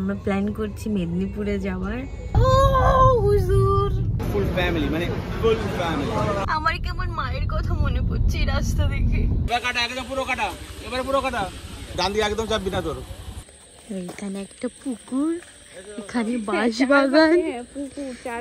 আমরা প্ল্যান করছি মেদিনীপুরে যাওয়ার। হুজুর ফুল ফ্যামিলি, মানে ফুল ফ্যামিলি। আমার কেমন মায়ের কথা মনে পড়ছে এই রাস্তা দেখে। কাটা একদম পুরো কাটা, এবারে পুরো কাটা, ডান দিকে একদম চাপবি না তোর। এইখানে একটা পুকুর, এখানে বাঁশ বাগান, পুকুর চার।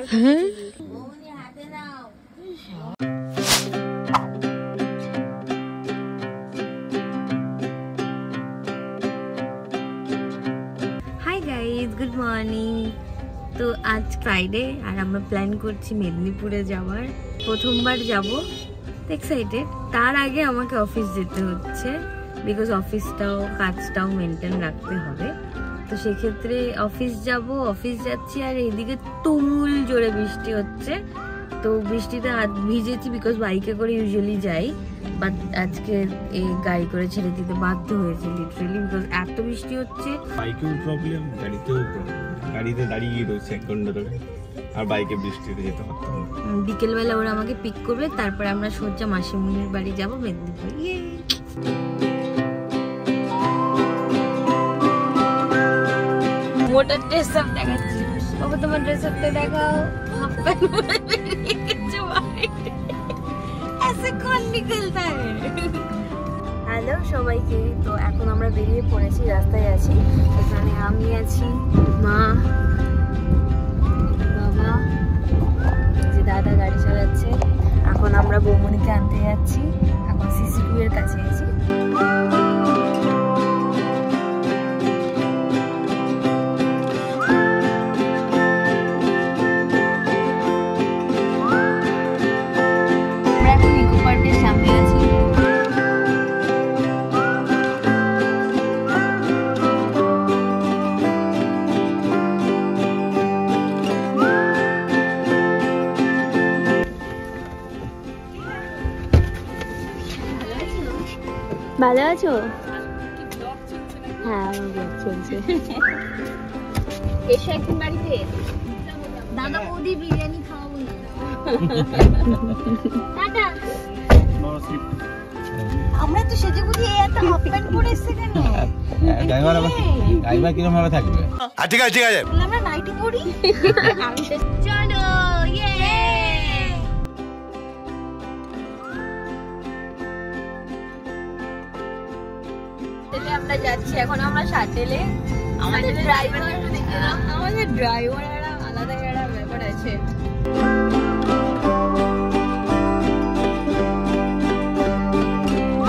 Hi guys, good morning. তো আজ ফ্রাইডে আর আমরা প্ল্যান করছি মেদিনীপুরে যাওয়ার। প্রথমবার যাব, এক্সাইটেড। তার আগে আমাকে অফিস যেতে হচ্ছে, বিকজ অফিসটাও কাজটাও মেনটেন রাখতে হবে। তো সেক্ষেত্রে অফিস যাব, অফিস যাচ্ছি। আর এইদিকে তুমুল জোরে বৃষ্টি হচ্ছে। তো বৃষ্টিতে ভিজেছি, বিকজ বাইকে করে ইউজুয়ালি যাই, বাট আজকে এই গাড়ি করে ছেড়ে দিতে বাধ্য হয়েছে লিটারেলি, বিকজ এত বৃষ্টি হচ্ছে। বাইকেও প্রবলেম, গাড়িতেও প্রবলেম। গাড়িতে দাঁড়িয়ে রয়েছে 1 ঘন্টা ধরে, আর বাইকে বৃষ্টিতে যেতে পারতাম। বিকেলবেলা ওরা আমাকে পিক করবে, তারপরে আমরা সোজা মাসিমুনির বাড়ি যাব মেদিনীপুর। মোটা ড্রেস আপ দেখাচ্ছি। বাবা তোমার ড্রেস আপটা দেখাও। হাফ প্যান্ট পরে বেরিয়ে গেছে বাইরে। ऐसे कौन निकलता है? হ্যালো সবাইকে। তো এখন আমরা বেরিয়ে পড়েছি, রাস্তায় আছি। এখানে আমি আছি, মা, বাবা, যে দাদা গাড়ি চালাচ্ছে। এখন আমরা বৌমনিকে আনতে যাচ্ছি। এখন CC2 এর কাছে আছি। ভালো আছো? হ্যাঁ, আমার ব্লগ চলছে। এসো একদিন বাড়িতে, দাদা বৌদি বিরিয়ানি খাওয়াবো না। টাটা। আমরা তো সেজে বুঝি এত হাফ প্যান্ট পরে এসেছে কেন? ড্রাইভার কিরকম ভাবে থাকবে? ঠিক আছে ঠিক আছে, আমরা নাইটি পরি। চলো, ইয়ে। আমরা যাচ্ছি এখন, আমরা শাটেলে। আমাদের ড্রাইভার আলাদা একটা ব্যাপার আছে।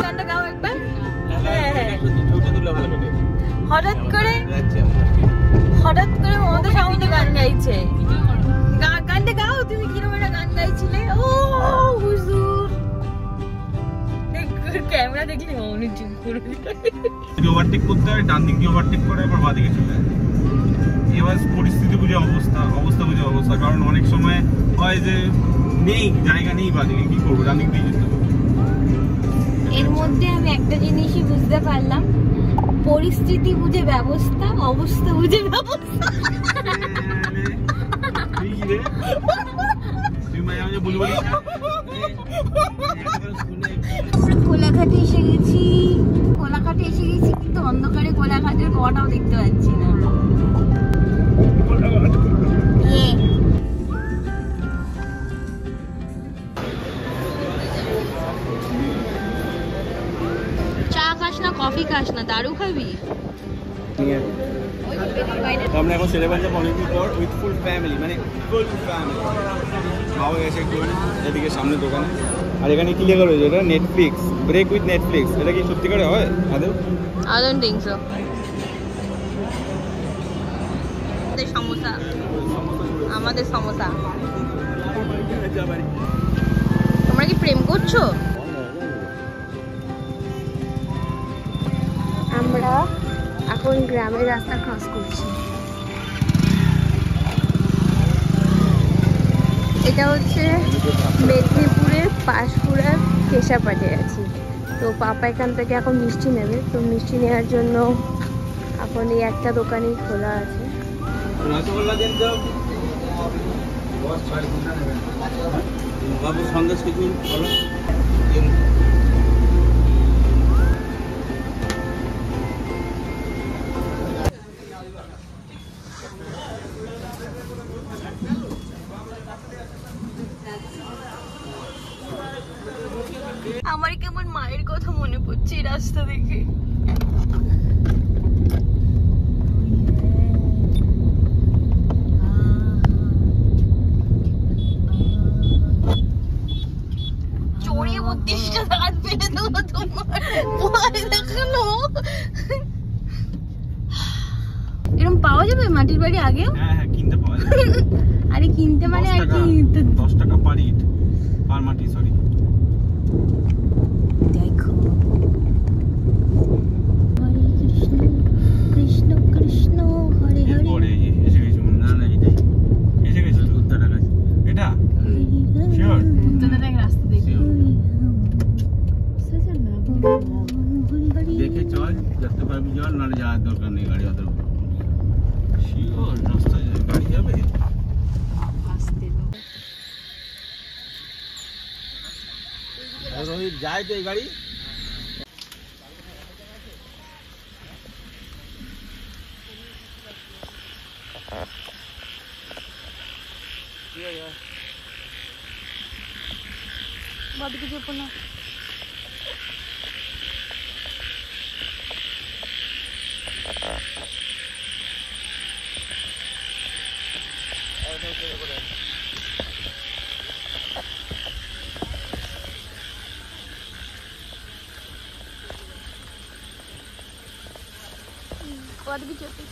গানটা গাও একবার। হঠাৎ করে মমতা সামনে গান গাইছে। গানটা গাও তুমি, কিরকম একটা গান গাইছিলে। ও হুজুর, ক্যামেরা দেখলে মনে চুপ করে ওভারটেক করতে হয়, ডান দিক দিয়ে ওভারটেক করে আবার বাঁ দিকে চলে যায়। এবার পরিস্থিতি বুঝে অবস্থা বুঝে অবস্থা, কারণ অনেক সময় হয় যে নেই জায়গা, নেই বাঁ দিকে, কি করবো, ডান দিক দিয়ে যেতে হবে। এর মধ্যে আমি একটা জিনিসই বুঝতে পারলাম, পরিস্থিতি বুঝে ব্যবস্থা, অবস্থা বুঝে ব্যবস্থা। কোলাঘাটে এসে গেছি, কিন্তু অন্ধকারে কোলাঘাটের কটাও দেখতে পাচ্ছি না। চা খাস না, কফি খাস না, দারু খাবি? আমরা এখন সেরে বাজার অনেকদিন পর উইথ ফুল ফ্যামিলি, মানে ফুল ফ্যামিলি। বাবা গেছে একটু এদিকে সামনে দোকানে। আর এখানে কি লেখা রয়েছে? এটা নেটফ্লিক্স, ব্রেক উইথ নেটফ্লিক্স। এটা কি সত্যিকারে হয় আদৌ? I don't think so. আমাদের সমোসা। তোমরা কি প্রেম করছো? আমরা এখন গ্রামের রাস্তা ক্রস করছি। এটা হচ্ছে মেদিনীপুরের পাশকুড়ার কেশাপাটে আছি। তো পাপা এখান থেকে এখন মিষ্টি নেবে, তো মিষ্টি নেওয়ার জন্য এখন এই একটা দোকানই খোলা আছে। রসগোল্লা দেন তো, বাবু সন্দেশ কিছু বলো। মায়ের কথা মনে পড়ছে এই রাস্তা দেখে। চড়িয়ে 32টা দাঁত মেরে দেবো তোমার, ভয় দেখানো। এরকম পাওয়া যাবে মাটির বাড়ি আগেও? হ্যাঁ হ্যাঁ, কিনতে পাওয়া যায়। আরে কিনতে মানে আর কি, 10 টাকা পার ইট, পার মাটি, সরি। দেখো হরে কৃষ্ণ কৃষ্ণ কৃষ্ণ হরে হরে। পরে এসে গেছি মনে হয়। না এটাই এসে গেছি তো। উত্তরটা কাছে এটা শিওর। উত্তরটা দেখ রাস্তা দেখি। দেখে চল, দেখতে পারবি চল, নাহলে যাওয়ার দরকার নেই গাড়ি অত। শিওর রাস্তায় গাড়ি যাবে। রোহিত যায় তো এই গাড়ি। বাদিকে যেতে না। বাদিকে যেতে।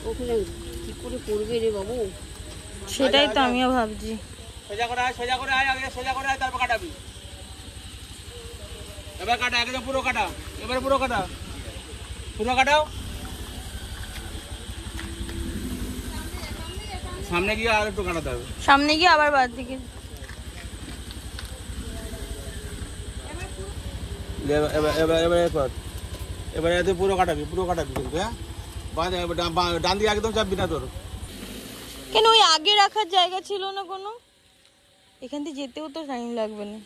ওখানে কি করে পড়বে রে বাবু, সেটাই তো আমিও ভাবছি। সোজা করে আয়, সোজা করে আয়, আগে সোজা করে আয়, তারপর কাটাবি। এবার কাটা, একদম পুরো কাটা, এবারে পুরো কাটা, পুরো কাটাও। সামনে গিয়ে আর একটু কাটাতে হবে। সামনে গিয়ে আবার বাদ দিকে। এবারে তুই পুরো কাটাবি, পুরো কাটাবি কিন্তু, হ্যাঁ? ডান দিকে একদম চাপবি না তোর। কেন ওই আগে রাখার জায়গা ছিল না কোনো? এখান থেকে যেতেও তো টাইম লাগবে না।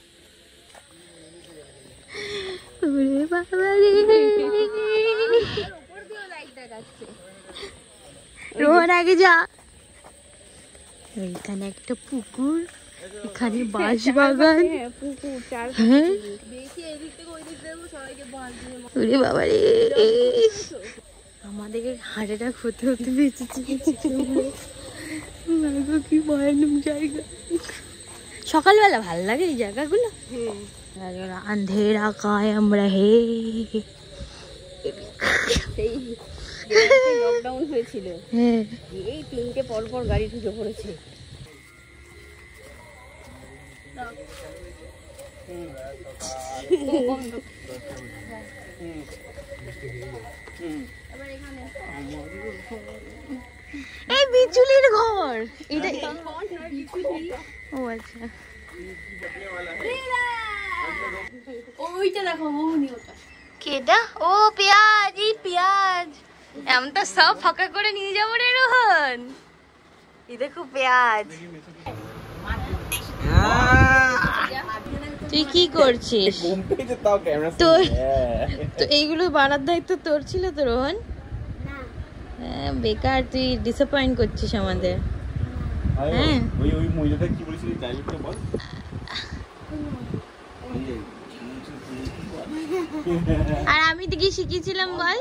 রোহন আগে যা। এখানে একটা পুকুর, এখানে বাঁশ বাগান। হ্যাঁ ওরে বাবা রে, আমাদেরকে হার্ট অ্যাটাক হতে হতে বেঁচেছি। কি ভয়ানক জায়গা। সকালবেলা ভাল লাগে এই জায়গাগুলো। আন্ধেরা কায়াম রহে। সেই লকডাউন হয়েছিল, এই 3টে পরপর গাড়ি ঢুকে পড়েছে। এই বিচুলির ঘর এটা। ও আচ্ছা, ওইটা দেখো, কেডা? ও পেঁয়াজ, এই পেঁয়াজ এমন তো সব ফাঁকা করে নিয়ে যাবো রে রোহন। এই দেখো পেঁয়াজ। তুই কি করছিস? তো এইগুলো বানার দায়িত্ব তোর ছিল তো রোহন? বেকার, তুই ডিসঅ্যাপয়েন্ট করছিস আমাদের। হ্যাঁ ওই মহিলাটা কি বলেছিল ডায়লগটা বল। আর আমি তো কি শিখিয়েছিলাম বল?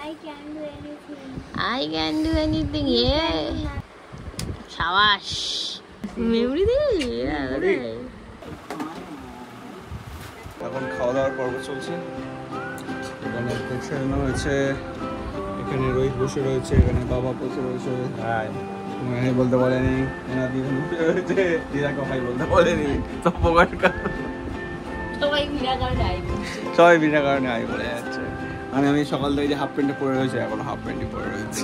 I can do anything. Yeah. শাবাশ, মেমরি দিলি। এখন খাওয়া দাওয়ার পর্ব চলছে। এখানে সাজানো হয়েছে, এখানে রোহিত বসে রয়েছে, এখানে বাবা বসে রয়েছে। হাই বলতে বলেনি, এনাদি বসে রয়েছে, দিদাকে হাই বলতে বলেনি। সবাই বিনা কারণে আই বলে যাচ্ছে। আমি সকাল থেকে যে হাফ প্যান্টে পরে রয়েছে, এখনো হাফ প্যান্টই পরে রয়েছে।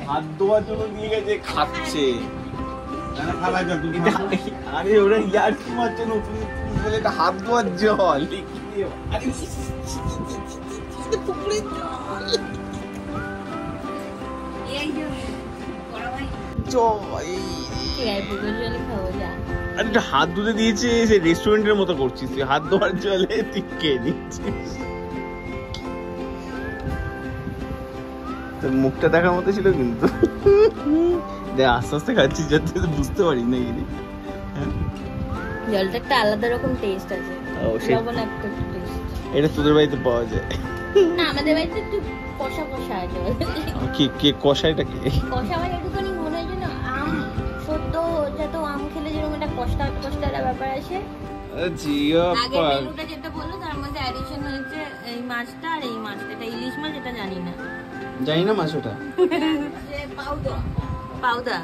হাত ধোয়ার জন্য নিয়ে গেছে, খাচ্ছে। আরে ওরা ইয়ার কি মারছে নতুন বলে, এটা হাত ধোয়ার জল। একটা হাত ধুতে দিয়েছে, সে রেস্টুরেন্টের মতো করছিস তুই, হাত ধোয়ার জলে তুই খেয়ে নিচ্ছিস। তোর মুখটা দেখার মতো ছিল কিন্তু, দেখ আস্তে আস্তে খাচ্ছিস যাতে বুঝতে পারিস না। জলটা একটা আলাদা রকম টেস্ট আছে, লবণাক্ত টেস্ট। এটা তোদের বাড়িতে পাওয়া যায় না, আমাদের বাড়িতে একটু কষা কষা আছে। কি কষা? এটা কি কষা? মানে একটুখানি মনে হয় যেন আম সদ্য যত আম খেলে যেরকম একটা কষ্টা কষ্টা ব্যাপার আসে। আগে মেনুটা যেটা বললো তার মধ্যে অ্যাডিশন হয়েছে এই মাছটা আর এই মাছটা। এটা ইলিশ মাছ, এটা জানি না মাছ। ওটা পাউদা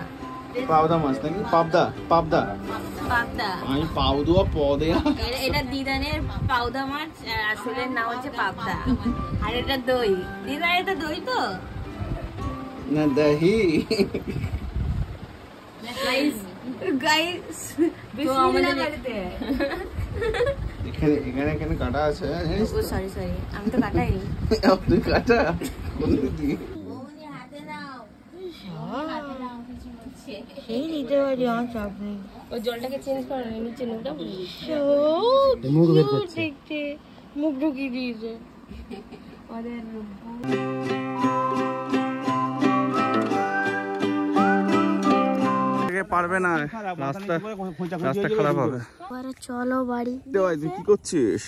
পাবদা মাছ নাকি? পাবদা আমি পাউদুয়া পদেয়া। এটা দিদানের পাউদা মাছ, আসলের নাম হচ্ছে পাবদা। আর এটা দই। দিদা এটা দই তো না, দহি। গাইস এখানে কাটা আছে। সরি আমি তো কাটাইনি। তুই কাটা সেই নিতে পারি, আমার চাপ নেই। ওই জলটাকে চেঞ্জ করো, নিচে নোটা দেখতে মুখ ঢুকিয়ে দিয়েছে। পারবে না, রাস্তা খারাপ হবে। চলো বাড়ি। কি করছিস?